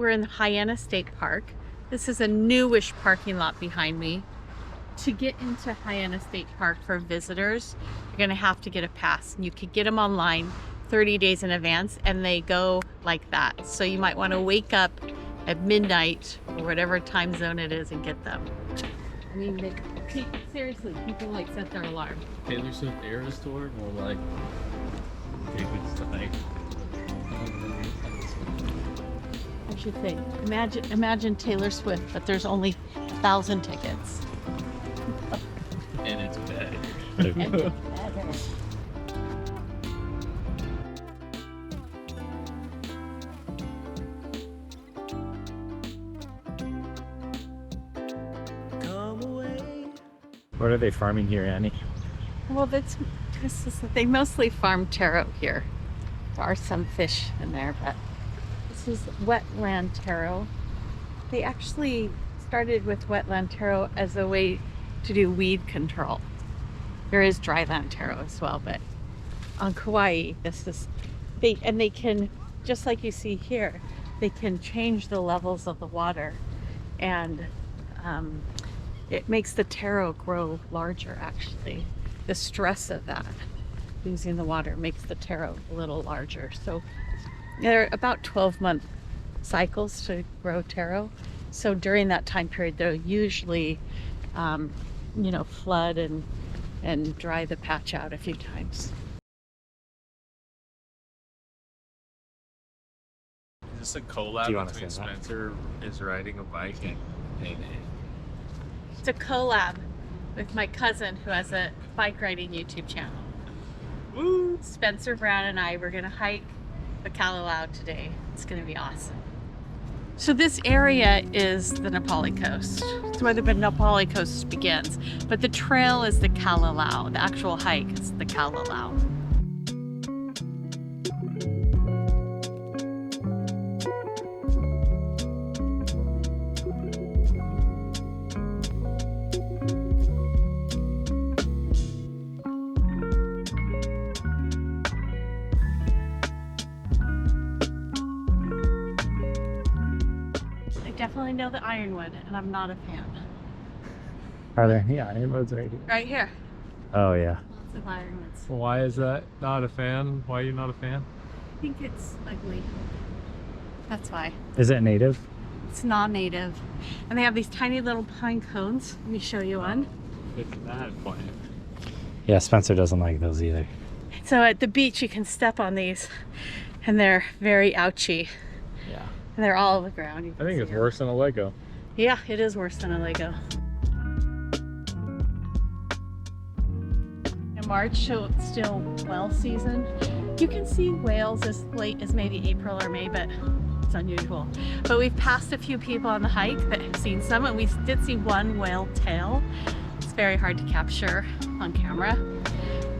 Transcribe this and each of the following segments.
We're in Hyena State Park. This is a newish parking lot behind me. To get into Hyena State Park for visitors, you're gonna have to get a pass. You can get them online 30 days in advance and they go like that. So you might wanna wake up at midnight or whatever time zone it is and get them. I mean, seriously, people like set their alarm. Taylor Swift Eras Tour or like I should say, imagine Taylor Swift, but there's only 1,000 tickets. And it's bad. And it's better. What are they farming here, Annie? Well, they mostly farm taro here. There are some fish in there, but this is wetland taro. They actually started with wetland taro as a way to do weed control. There is dryland taro as well, but on Kauai, they can, just like you see here, they can change the levels of the water, and it makes the taro grow larger. Actually, the stress of that, losing the water, makes the taro a little larger. So they're about 12-month cycles to grow taro. So during that time period, they'll usually flood and dry the patch out a few times. Is this a collab Do you wanna between say that? Spencer is riding a bike and It's a collab with my cousin who has a bike riding YouTube channel. Woo! Spencer Brown and I were gonna hike the Kalalau today. It's gonna be awesome. So this area is the Napali coast. It's where the Napali coast begins, but the trail is the Kalalau. The actual hike is the Kalalau. I definitely know the ironwood, and I'm not a fan. Are there? Yeah, ironwood's right here. Right here, Oh yeah. lots of ironwoods. Why is that not a fan? Why are you not a fan? I think it's ugly. That's why. Is it native? It's non-native. And they have these tiny little pine cones. Let me show you one. It's that plant. Yeah, Spencer doesn't like those either. So at the beach you can step on these and they're very ouchy. Yeah. And they're all over the ground. You I can think see it's them. worse than a Lego. Yeah, it is worse than a Lego. In March, so it's still whale season. You can see whales as late as maybe April or May, but it's unusual. But we've passed a few people on the hike that have seen some, and we did see one whale tail. It's very hard to capture on camera.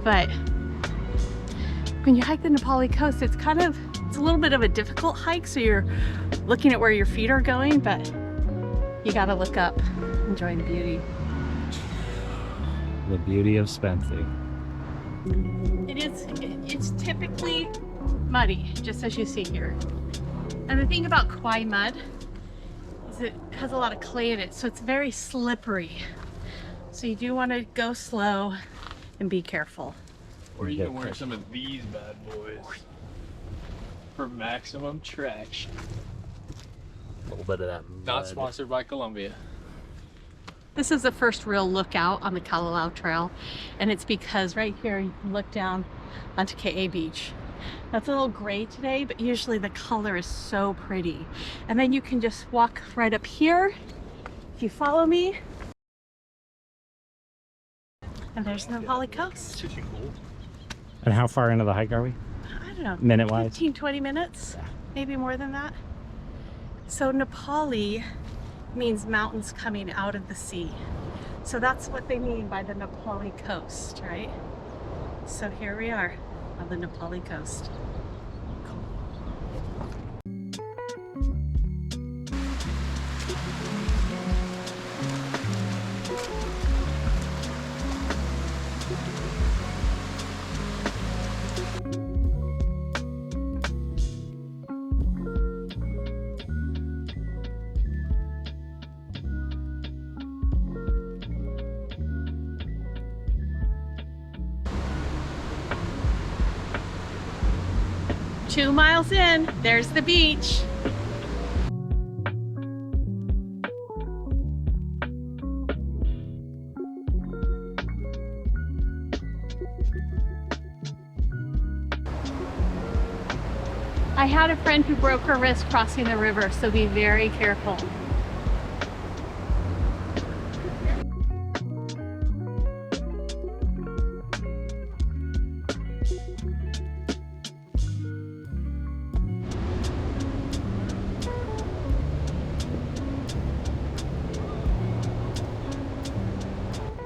But when you hike the Napali coast, it's a little bit of a difficult hike, so you're looking at where your feet are going, but you gotta look up, enjoying the beauty. The beauty of Spencer. It's typically muddy, just as you see here. And the thing about Kauai mud is it has a lot of clay in it, so it's very slippery. So you do want to go slow and be careful. Or you can wear some of these bad boys for maximum traction. A little bit of that Not mud. sponsored by Columbia. This is the first real lookout on the Kalalau Trail, and it's because right here you can look down onto KA Beach. That's a little gray today, but usually the color is so pretty. And then you can just walk right up here, if you follow me. And there's the Napali coast. And how far into the hike are we? I don't know, Minute-wise? 15, 20 minutes, maybe more than that. So Napali means mountains coming out of the sea. So that's what they mean by the Napali coast, right? So here we are on the Napali coast. 2 miles in, there's the beach. I had a friend who broke her wrist crossing the river, so be very careful.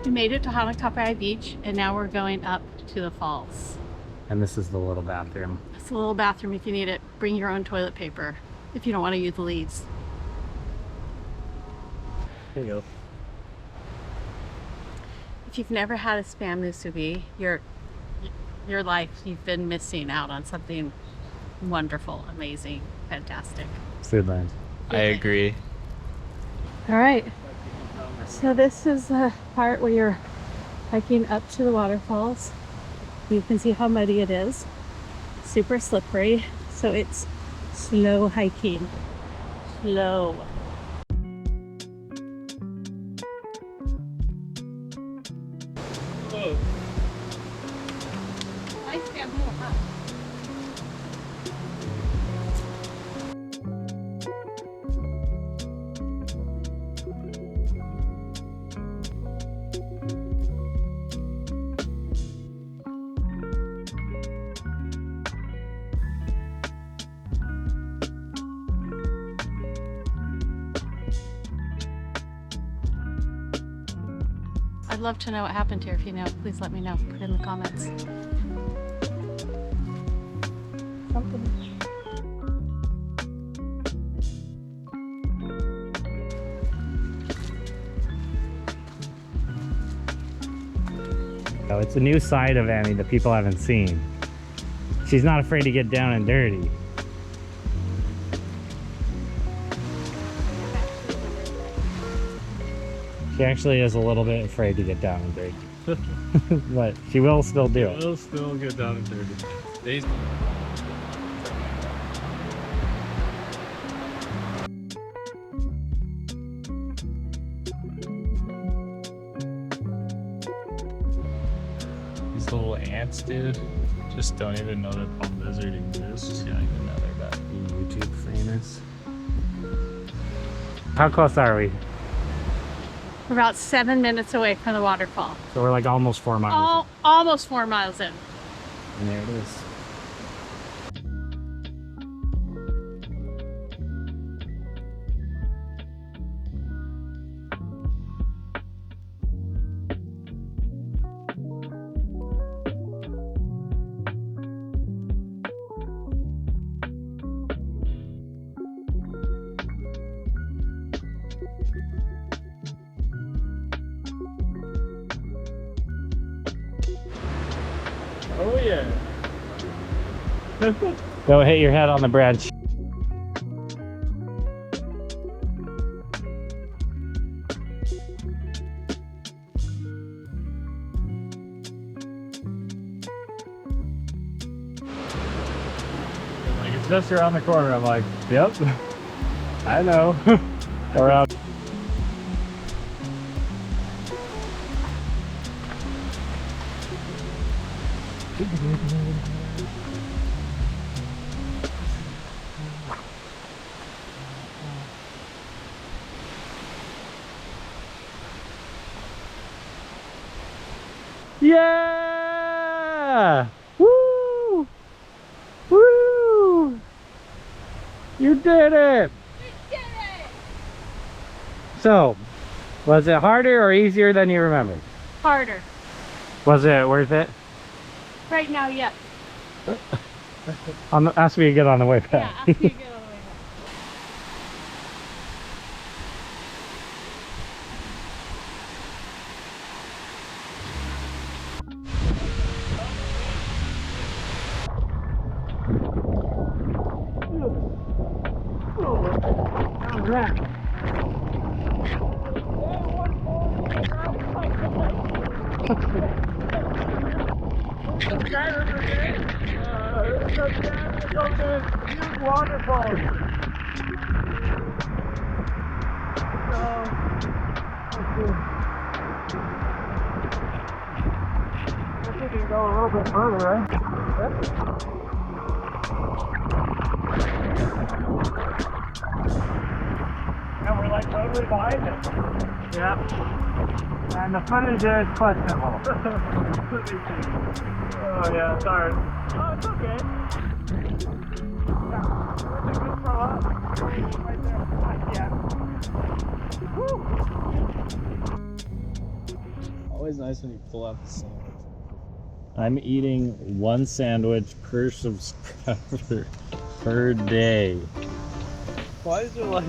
We made it to Kauai Beach, and now we're going up to the falls. And this is the little bathroom. It's a little bathroom if you need it. Bring your own toilet paper if you don't want to use the leaves. There you go. If you've never had a spam musubi, your life, you've been missing out on something wonderful, amazing, fantastic. Foodland. I agree. All right. So this is the part where you're hiking up to the waterfalls. You can see how muddy it is. Super slippery. So it's slow hiking. Slow. Whoa. Nice bamboo, huh? I'd love to know what happened here. If you know, please let me know. Put it in the comments. Something. Oh, it's a new side of Annie that people haven't seen. She's not afraid to get down and dirty. She actually is a little bit afraid to get down and dirty. But she will still do it. We'll still get down and dirty. These little ants, dude, just don't even know that Palm Desert exists. You don't even know they're that YouTube famous. How close are we? We're about 7 minutes away from the waterfall. So we're like almost 4 miles. Almost 4 miles in. And there it is. Oh yeah. Go hit your head on the branch. Like, it's just around the corner. I'm like, yep. I know. Around. Yeah! Woo! Woo! You did it! So, was it harder or easier than you remembered? Harder. Was it worth it? Right now, yes. After we get on the way Yeah, back. after you get all the way back. There's a damage on this huge waterfall. I think we can go a little bit further, right? And we're like totally behind it. Yeah. And the footage there is questionable. Oh yeah, sorry. Oh, it's okay. Yeah. That's a good throw up. Right there. Yeah. Woo. Always nice when you pull out the sandwich. I'm eating one sandwich per subscriber per day. Why is there like